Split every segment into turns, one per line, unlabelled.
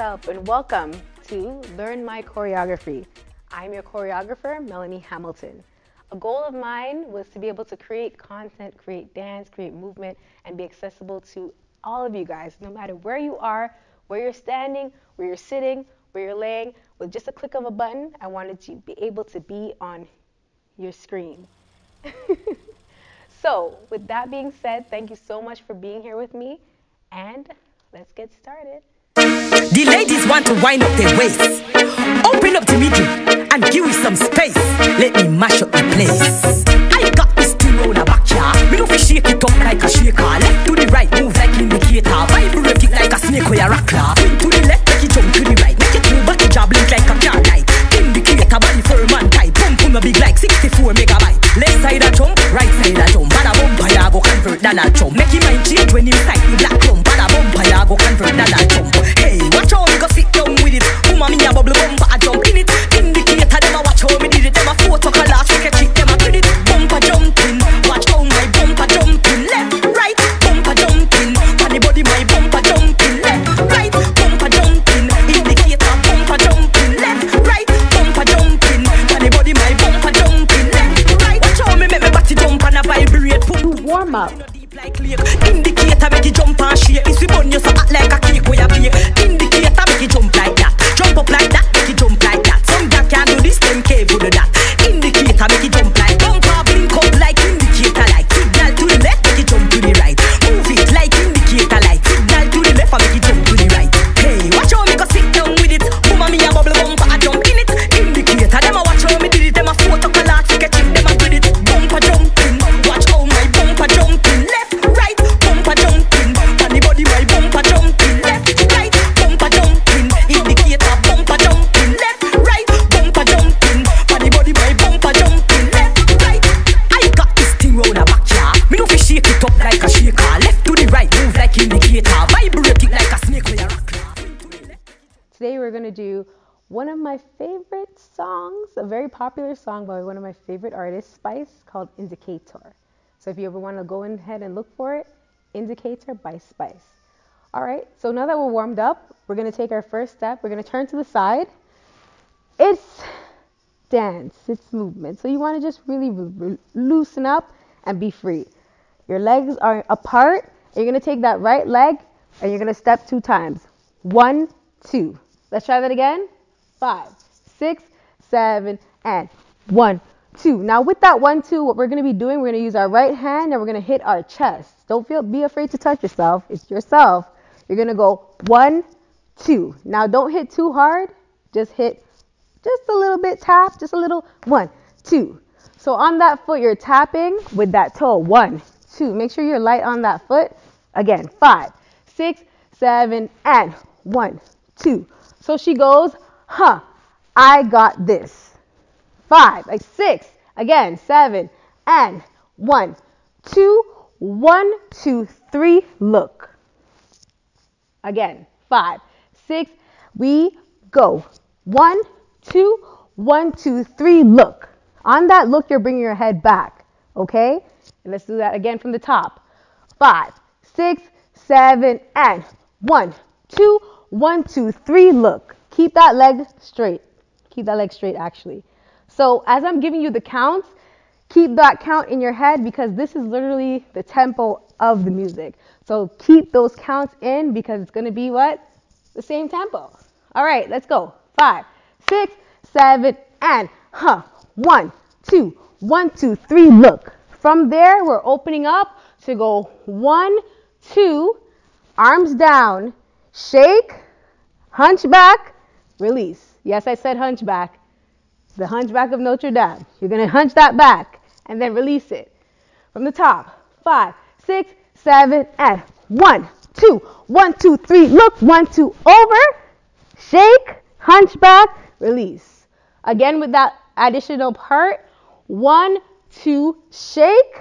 yourself and welcome to Learn My Choreography. I'm your choreographer, Melanie Hamilton. A goal of mine was to be able to create content, create dance, create movement, and be accessible to all of you guys, no matter where you are, where you're standing, where you're sitting, where you're laying. With just a click of a button, I wanted to be able to be on your screen. So, with that being said, thank you so much for being here with me, and let's get started.
The ladies want to wind up their waist. Open up the middle and give me some space. Let me mash up the place. I got this thing on the backyard. We don't shake it up like a shaker. Left to the right, move like indicator. Vibrate it like a snake or a rocker. To the left, make it jump to the right. Make it move back, it job link like a car light. Indicator, body firm and tight. Pump on the big like 64 megabyte. Left side a jump, right side a jump. Bada bumper, ya go convert Donald Trump. Make your mind change when you sight the black clump. Bada bumper, ya go convert Donald Trump. Hey, watch how me go sit down with it. Woman me a bubble bumper, I jump in it. Indicator, them a watch how me did it. Them a photo collage, we catch it, them a credit. Bumper jumping, watch how my bumper jumping. Left, right, bumper jumping. Funny body, my bumper jumping. Left, right, bumper jumping. Indicator, bumper jumping. Left, right, bumper jumping. Funny body, my bumper jumping. Left, right. Watch how me make my body jump and a vibrate.
To warm up.
Indicator make it jump and shake. If you burn you so hot like a cake where you bake. Indicator make it jump like that. Jump up like that, make it jump like that. Some guy can do this, them cave do that. Indicator make it jump like bumper, blink up like indicator light. Signal to the left, make it jump to the right. Move it like indicator light. Signal to the left, and make it jump to the right. Hey, watch how me go sit down with it. Woman me a bubble bumper, I jump in it. Indicator, them a watch how me did it. Them a photo collage, we catch it, them a did it. Bumper jumping, watch how my bumper jumping. Left, right, bumper jumping. Funny body, my bumper jumping. Left, right, bumper jumping. Indicator, bumper jumping. Left, right, bumper jumping. Funny body, my bumper jumping. Left, right. I got this thing round the backyard. Me no fi shake it up like a shaker. Left to the right, move like indicator. Vibrate it like a snake with a rocker.
Today we're going to do one of my favorite songs, a very popular song by one of my favorite artists, Spice, called Indicator. So if you ever want to go ahead and look for it, Indicator by Spice. All right, so now that we're warmed up, we're going to take our first step. We're going to turn to the side. It's dance, it's movement. So you want to just really loosen up and be free. Your legs are apart. You're going to take that right leg and you're going to step 2 times. 1, 2. Let's try that again. 5, 6, 7, and 1, 2. Now with that 1, 2, what we're going to be doing, we're going to use our right hand and we're going to hit our chest. Be afraid to touch yourself. It's yourself. You're going to go 1, 2. Now don't hit too hard. Just hit just a little bit, tap, just a little. 1, 2. So on that foot, you're tapping with that toe. 1, 2. Make sure you're light on that foot. Again, 5, 6, 7, and 1, 2. So she goes, huh, I got this. 5, like 6, again, 7, and 1, 2, 1, 2, 3, look. Again, 5, 6, we go. 1, 2, 1, 2, 3, look. On that look, you're bringing your head back, okay? And let's do that again from the top. 5, 6, 7, and 1, 2, 1, 2, 3, look. Keep that leg straight. Keep that leg straight, actually. So as I'm giving you the counts, keep that count in your head because this is literally the tempo of the music. So keep those counts in because it's going to be what? The same tempo. All right, let's go. 5, 6, 7, and 1, 2, 1, 2, 3, look. From there, we're opening up to go 1, 2, arms down, shake, hunchback, release. Yes, I said hunchback. The hunchback of Notre Dame. You're going to hunch that back and then release it. From the top, 5, 6, 7, and 1, 2, 1, 2, 3, look, 1, 2, over, shake, hunchback, release. Again with that additional part, 1, 2, shake,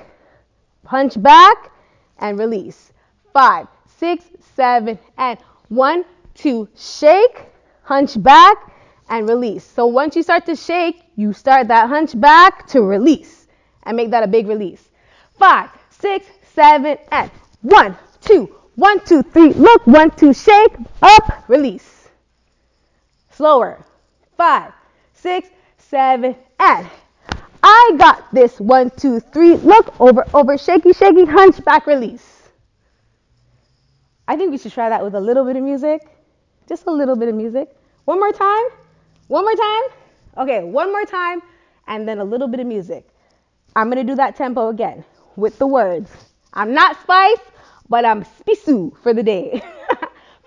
hunch back, and release. 5, 6, 7, and 1, 2, shake, hunch back, and release. So once you start to shake, you start that hunch back to release and make that a big release. 5, 6, 7, and 1, 2, 1, 2, 3, look, 1, 2, shake, up, release. Slower. 5, 6, 7, and I got this. 1, 2, 3. Look over, over, shaky, shaky, hunch, back, release. I think we should try that with a little bit of music. Just a little bit of music. One more time. One more time. Okay, one more time, and then a little bit of music. I'm going to do that tempo again with the words. I'm not Spice, but I'm Spissu for the day.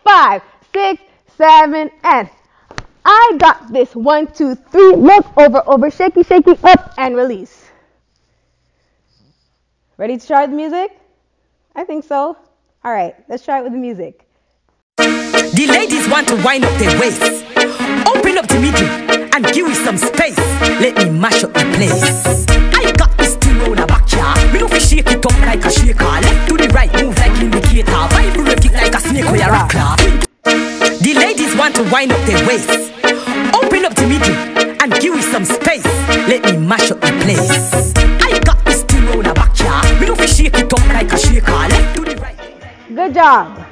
5, 6, 7, and I got this. 1, 2, 3. Look over, over, shaky, shaky, up, and release. Ready to try the music? I think so. All right, let's try it with the music.
The ladies want to wind up their waist. Open up the middle and give me some space. Let me mash up the place. I got this thing on a backyard. We don't shake it up like a shaker. Left to the right, move like indicator. Vibrate it like a snake or a rocker. The ladies want to wind up their waist. Open up the middle and give me some space. Let me mash up the place. I got this thing on a backyard. We don't shake it up like a shaker. Left to the right.
Good job.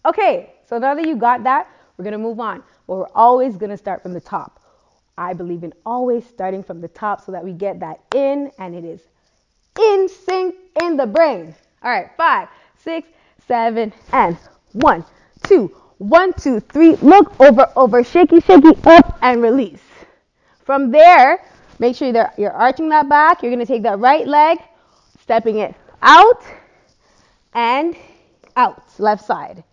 Okay, so now that you got that, we're going to move on. But we're always going to start from the top. I believe in always starting from the top so that we get that in, and it is in sync in the brain. All right, 5, 6, 7, and 1, 2, 1, 2, 3. Look over, over, shaky, shaky, up, and release. From there, make sure that you're arching that back. You're going to take that right leg, stepping it out and out, left side.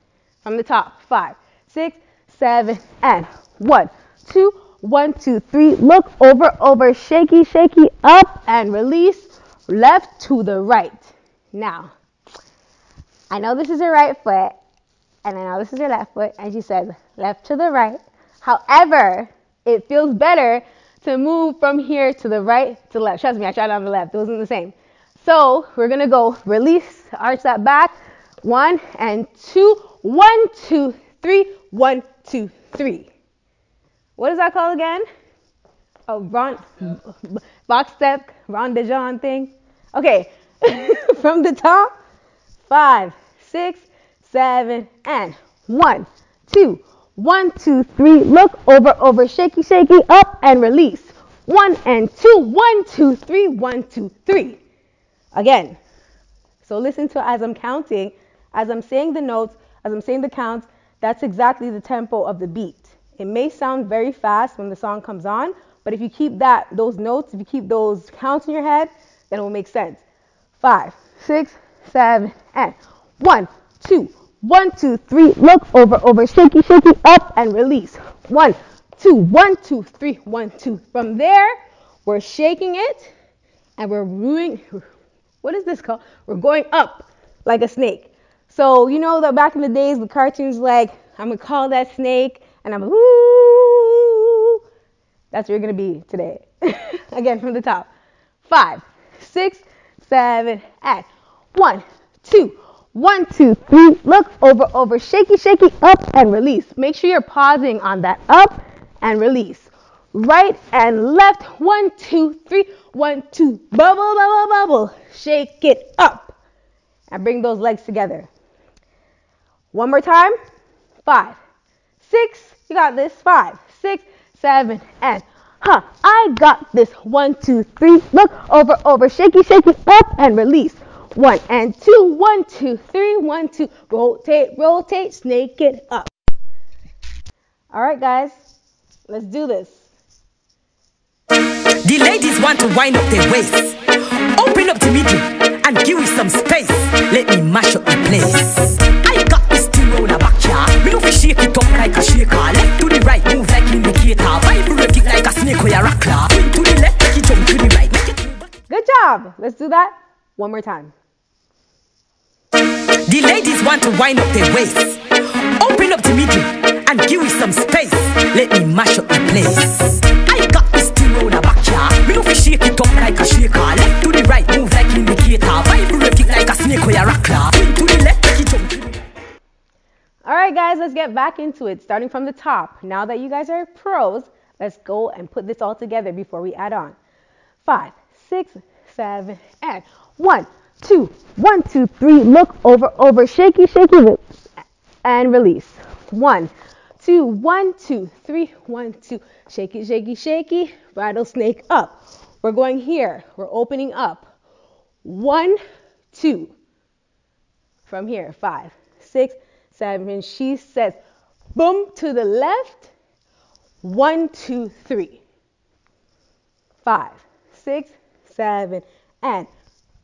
From the top, 5, 6, 7, and 1, 2, 1, 2, 3. Look over, over, shaky, shaky, up, and release, left to the right. Now, I know this is your right foot, and I know this is your left foot, and she said left to the right. However, it feels better to move from here to the right to the left. Trust me, I tried it on the left. It wasn't the same. So we're going to go release, arch that back. 1 and 2. 1, 2, 3. 1, 2, 3. What is that called again? A box step, ronde thing. Okay, from the top. 5, 6, 7, and 1, 2, 1, 2, 3. Look over, over, shaky, shaky, up, and release. 1 and 2. 1, 2, 3. 1, 2, 3. Again. So listen to as I'm counting, as I'm saying the notes, as I'm saying the counts. That's exactly the tempo of the beat. It may sound very fast when the song comes on, but if you keep those notes, if you keep those counts in your head, then it will make sense. 5, 6, 7, and 1, 2, 1, 2, 3. Look over, over, shaky, shaky, up, and release. 1, 2, 1, 2, 3. 1, 2. From there, we're shaking it, and we're moving. What is this called? We're going up like a snake. So you know that back in the days, the cartoons like, I'm going to call that snake, and I'm ooh. That's what you're going to be today. Again, from the top. 5, 6, 7, and 1, 2, 1, 2, 3. Look over, over, shaky, shaky, up, and release. Make sure you're pausing on that up and release. Right and left. 1, 2, 3. 1, 2. Bubble, bubble, bubble. Shake it up. And bring those legs together. One more time. 5, 6. You got this. 5, 6, 7, and I got this. 1, 2, 3. Look over, over, shaky, shaky, up, and release. 1 and 2. 1, 2, 3. 1, 2. Rotate, rotate, snake it up. All right, guys. Let's do this.
The ladies want to wind up their waist. Open up the middle and give me some space. Let me mash up the place. I got this thing on a backyard. We don't shake it up like a shaker. Left to the right, move like indicator. Vibrate it like a snake or a rocker. To the left, make it jump to the right. Make it move.
Good job. Let's do that one more time.
The ladies want to wind up their waist. Open up the middle and give me some space. Let me mash up the place. I got this thing on a backyard. We don't shake it up like a shaker. Left to the right, move like indicator. Vibrate it like a snake or a rocker. To the left, make it jump to the right.
All right, guys, let's get back into it, starting from the top. Now that you guys are pros, let's go and put this all together before we add on. 5, 6, 7, and 1, 2, 1, 2, 3. Look over, over, shaky, shaky, and release. 1, 2, 1, 2, 3, 1, 2. Shaky, shaky, shaky. Rattlesnake up. We're going here. We're opening up. 1, 2. From here, 5, 6, 7. She says, boom to the left. 1, 2, 3. 5, 6, 7, and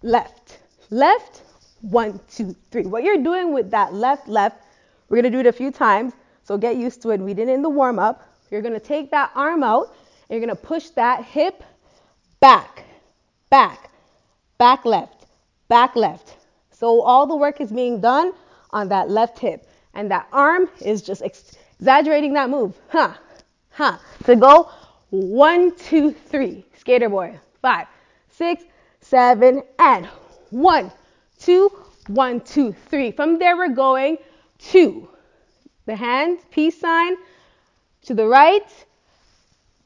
left, left. 1, 2, 3. What you're doing with that left, we're going to do it a few times, so get used to it. We did it in the warm-up. You're going to take that arm out, and you're going to push that hip back, back, back left, back left. So all the work is being done on that left hip, and that arm is just exaggerating that move. To go 1, 2, 3. Skater boy. 5, 6, 7, and 1, 2, 1, 2, 3. From there, we're going to the hand, peace sign, to the right,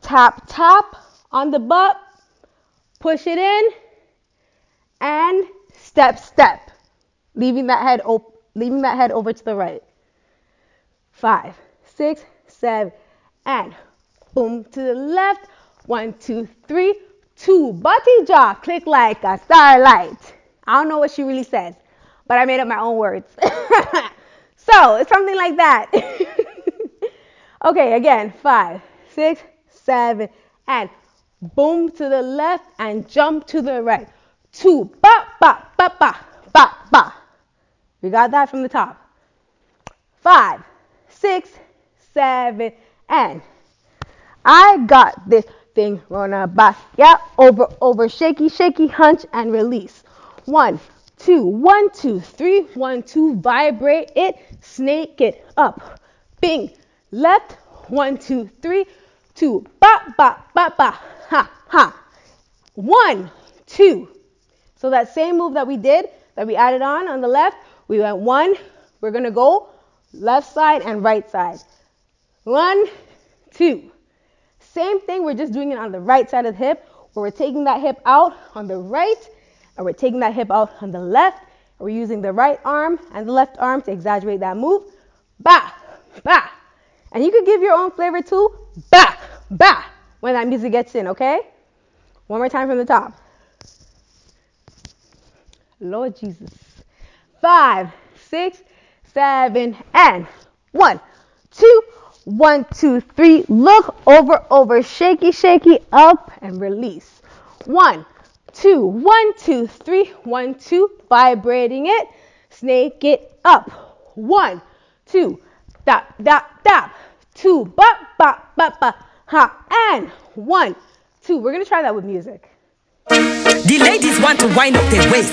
tap, tap on the butt, push it in, and step, step, leaving that head over to the right. 5, 6, 7, and boom to the left. 1, 2, 3, 2. Body jaw, click like a starlight. I don't know what she really says, but I made up my own words. So it's something like that. Okay, again, 5, 6, 7, and boom to the left and jump to the right. 2, ba, ba, ba, ba, ba, ba. We got that from the top. 5, 6, 7, and I got this thing. Rona back, yeah, over, shaky, shaky, hunch, and release. 1, 2, 1, 2, 3, 1, 2, vibrate it, snake it up. Bing, left, 1, 2, 3, 2, ba, ba, ba, ba, ha, ha. 1, 2. So that same move that we did, that we added on the left, we went 1, we're going to go left side and right side. 1, 2. Same thing, we're just doing it on the right side of the hip, where we're taking that hip out on the right, and we're taking that hip out on the left, and we're using the right arm and the left arm to exaggerate that move. Ba, ba. And you could give your own flavor too. Ba, ba, when that music gets in, okay? One more time from the top. Lord Jesus. 5, 6, 7, and 1, 2, 1, 2, 3. Look over, shaky, shaky, up, and release. 1, 2, 1, 2, 3, 1, 2. Vibrating it, snake it up. 1, 2, tap, tap, tap. 2, ba, ba, ba, ba, ha, and 1, 2. We're gonna try that with music.
The ladies want to wind up their waist.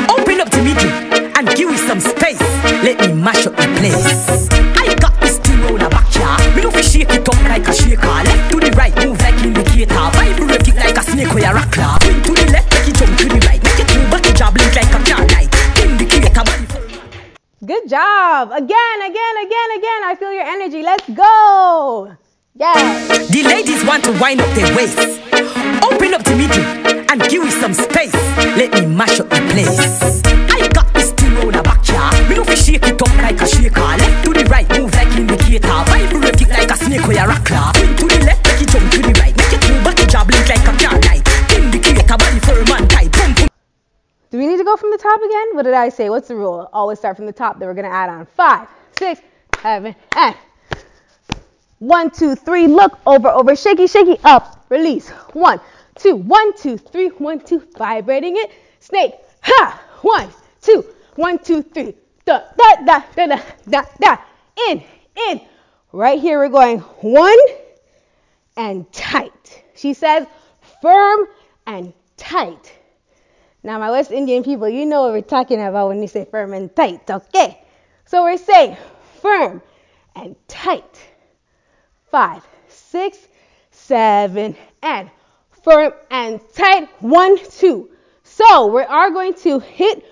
Open up the middle and give me some space. Let me mash up the place. I got this thing round the back here. Me no fi shake it up like a shaker. Left to the right, move like indicator. Vibrate it like a snake or a rocker. Swing to the left, make it jump to the right. Make it move, but it job blink like a car light. Indicator, body for.
Good job. Again. I feel your energy. Let's go. Yes.
The ladies want to wind up their waist. Open up the middle and give me some space. Let me mash up the place. I got this thing round the back here. Me no fi shake it up like a shaker. Left to the right, move like indicator. Vibrate it like a snake or a rocker. Swing to the left, make it jump to the right. Make it move, but it job blink like a car light. Indicator, body for a man tight. Boom, boom.
Do we need to go from the top again? What did I say? What's the rule? Always start from the top. Then we're gonna add on 5, 6, 7, and 1, 2, 3. Look over, shaky, shaky, up, release. 1, 2, 1, 2, 3, 1, 2. Vibrating it, snake, ha. 1, 2, 1, 2, 3. Da da da da da da da. In. Right here we're going 1 and tight. She says firm and tight. Now, my West Indian people, you know what we're talking about when you say firm and tight, okay? So we're saying firm and tight. 5, 6, 7, and firm and tight. 1, 2. So we are going to hit,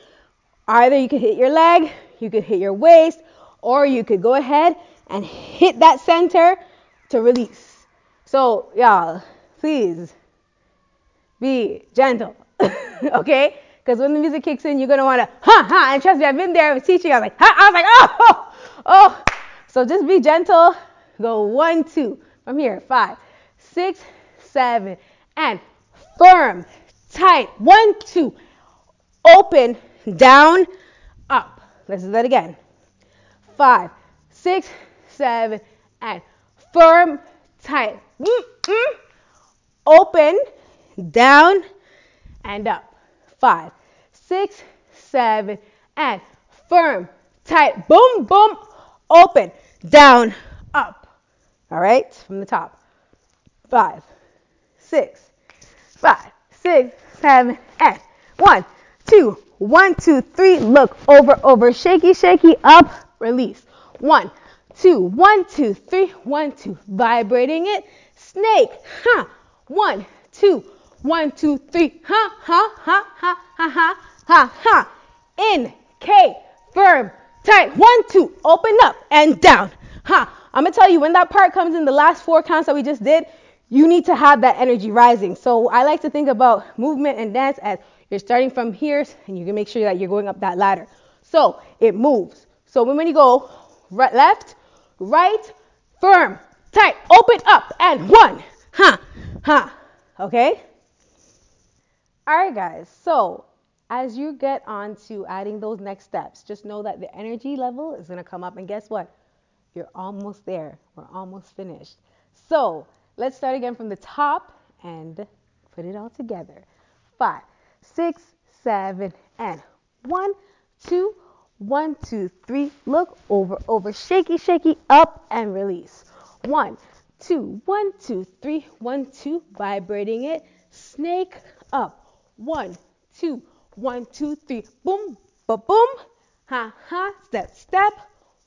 either you could hit your leg, you could hit your waist, or you could go ahead and hit that center to release. So, y'all, please be gentle. Okay? Because when the music kicks in, you're going to want to, and trust me, I've been there, I was teaching, I was like, I was like, So just be gentle. Go 1, 2. From here, 5, 6, 7, and firm, tight. 1, 2. Open, down, up. Let's do that again. 5, 6, 7, and firm, tight. Open, down, and up. 5, 6, 7, and firm, tight. Boom, boom. Open, down, up. All right, from the top. 5, 6, 5, 6, 7, and 1, 2, 1, 2, 3. Look over, over, shaky, shaky, up, release. 1, 2, 1, 2, 3, 1, 2. Vibrating it, snake, 1, 2, 1, 2, 3, ha, ha, ha, ha, ha, ha, ha, ha. In, K, firm, tight. 1, 2, open up and down. I'm gonna tell you, when that part comes in, the last 4 counts that we just did, you need to have that energy rising. So I like to think about movement and dance as you're starting from here, and you can make sure that you're going up that ladder. So it moves. So when you go right, left, right, firm, tight, open up, and 1, okay? All right, guys. So as you get on to adding those next steps, just know that the energy level is gonna come up, and guess what? You're almost there. We're almost finished. So let's start again from the top and put it all together. 5, 6, 7, and 1, 2, 1, 2, 3. Look over, over, shaky, shaky, up and release. 1, 2, 1, 2, 3, 1, 2. Vibrating it, snake, up. 1, 2, 1, 2, 3. Boom, ba boom, ha ha. Step, step.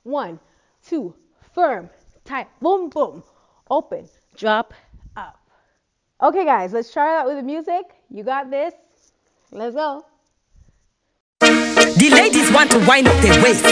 1, 2, firm, tight, boom, boom, open, drop, up. Okay, guys, let's try it out with the music. You got this. Let's go.
The ladies want to wind up their waist.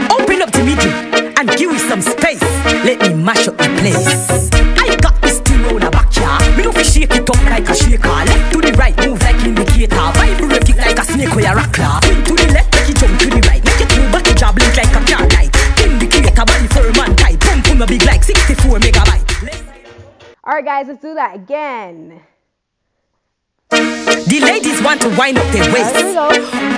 Open up the middle and give me some space. Let me mash up the place. I got this thing on the backyard. We don't shake it up like a shaker. Left to the right, move like indicator. Vibrate it like a snake or a rockler. Swing to the left, make it jump to the right. Make it move back, job blink like a car light. Indicator, body firm and tight. Pump on a big like 64 megabyte.
All right, guys, let's do that again.
The ladies want to wind up their waist.
Here we go.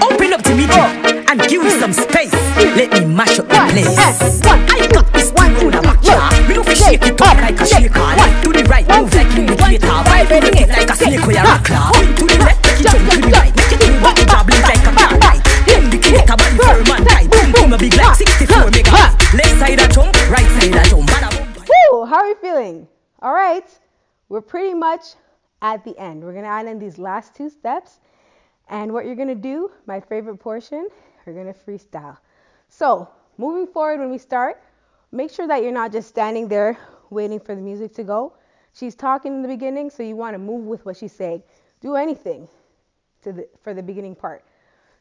Open up the middle and give me some space. Let me mash up the place. I got this thing on the backyard. We don't shake it up like a shaker. Left to the right, move like indicator. Vibrate it like a snake or a rockler. Swing to the left, make it jump to the right. Make it move back, job blink like a car light. Indicator, body firm and tight. Boom, boom, a big like 64 megabyte. Left side a jump, right side a jump.
Woo, how are you feeling? All right, we're pretty much at the end. We're gonna add in these last 2 steps, and what you're gonna do, my favorite portion, we're gonna freestyle. So moving forward, when we start, make sure that you're not just standing there waiting for the music to go. She's talking in the beginning, so you want to move with what she's saying. Do anything for the beginning part.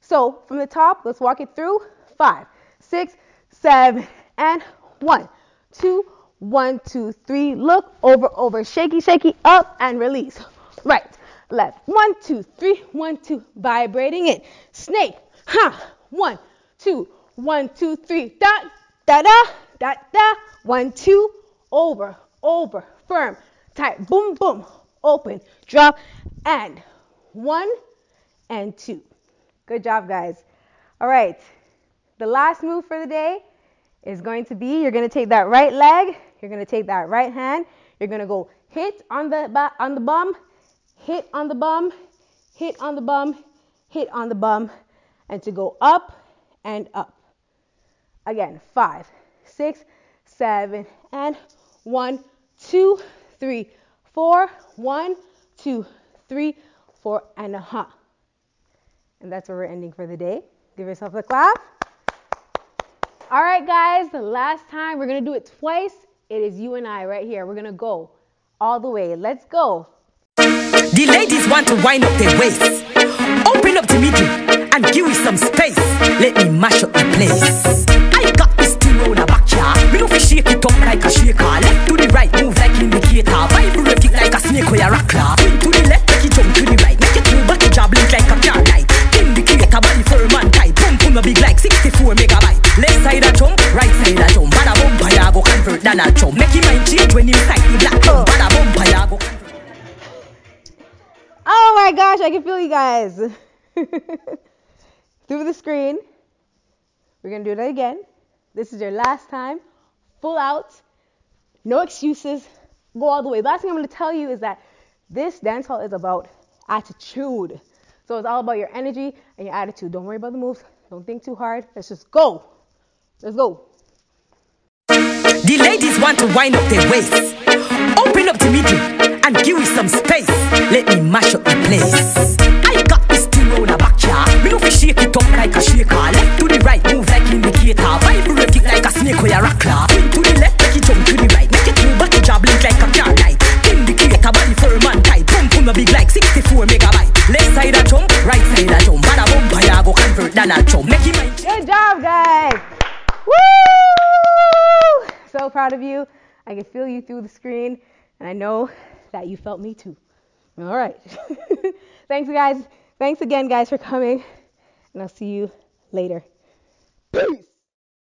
So from the top, let's walk it through. 5, 6, 7, and 1, 2, 1, 2, 3. Look over, over, shaky, shaky, up and release. Right, left. 1, 2, 3, 1, 2. Vibrating it. Snake. 1, 2, 1, 2, 3. Da, da, da, da, da. 1, 2. Over, over, firm, tight. Boom, boom. Open, drop, and 1 and 2. Good job, guys. All right. The last move for the day is going to be, you're going to take that right leg, you're going to take that right hand, you're going to go hit on the bum, hit on the bum, hit on the bum, hit on the bum, and to go up and up. Again, 5, 6, 7, and 1, 2, 3, 4, 1, 2, 3, 4, and a ha. And that's where we're ending for the day. Give yourself a clap. All right, guys, the last time, we're going to do it twice. It is you and I right here. We're going to go all the way. Let's go.
The ladies want to wind up their waist. Open up the middle and give me some space. Let me mash up the place. I got this thing on the backyard. We don't shake it up like a shaker. Left to the right, move like indicator. Vibrate it like a snake or a rockler. Swing to the left, make it jump to the right. Make it move back, job blink like a car light. Indicator, body firm and tight. Pump on a big like 64 megabyte. Left side a jump, right side a jump. Bada bum
my gosh, I can feel you guys. Through the screen. We're going to do that again. This is your last time. Full out. No excuses. Go all the way. The last thing I'm going to tell you is that this dance hall is about attitude. So it's all about your energy and your attitude. Don't worry about the moves. Don't think too hard. Let's just go. Let's go.
The ladies want to wind up their waist. Open up the middle and give me some space. Let me mash up the place. I got this thing round the backyard. Me no fi shake it up like a shaker. Left to the right, move like indicator. Vibrate it like a snake or a rockler. Swing to the left, make it jump to the right. Make it move back, it job blink like a car light. Indicator, body firm and tight. Pump a big like 64 megabyte. Left side a jump, right side a jump. Bada bump, I go convert Donald Trump. Make him mind.
Good job, guys. Woo! So proud of you. I can feel you through the screen, and I know that you felt me too. All right. Thanks, guys. Thanks again, guys, for coming, and I'll see you later. Peace.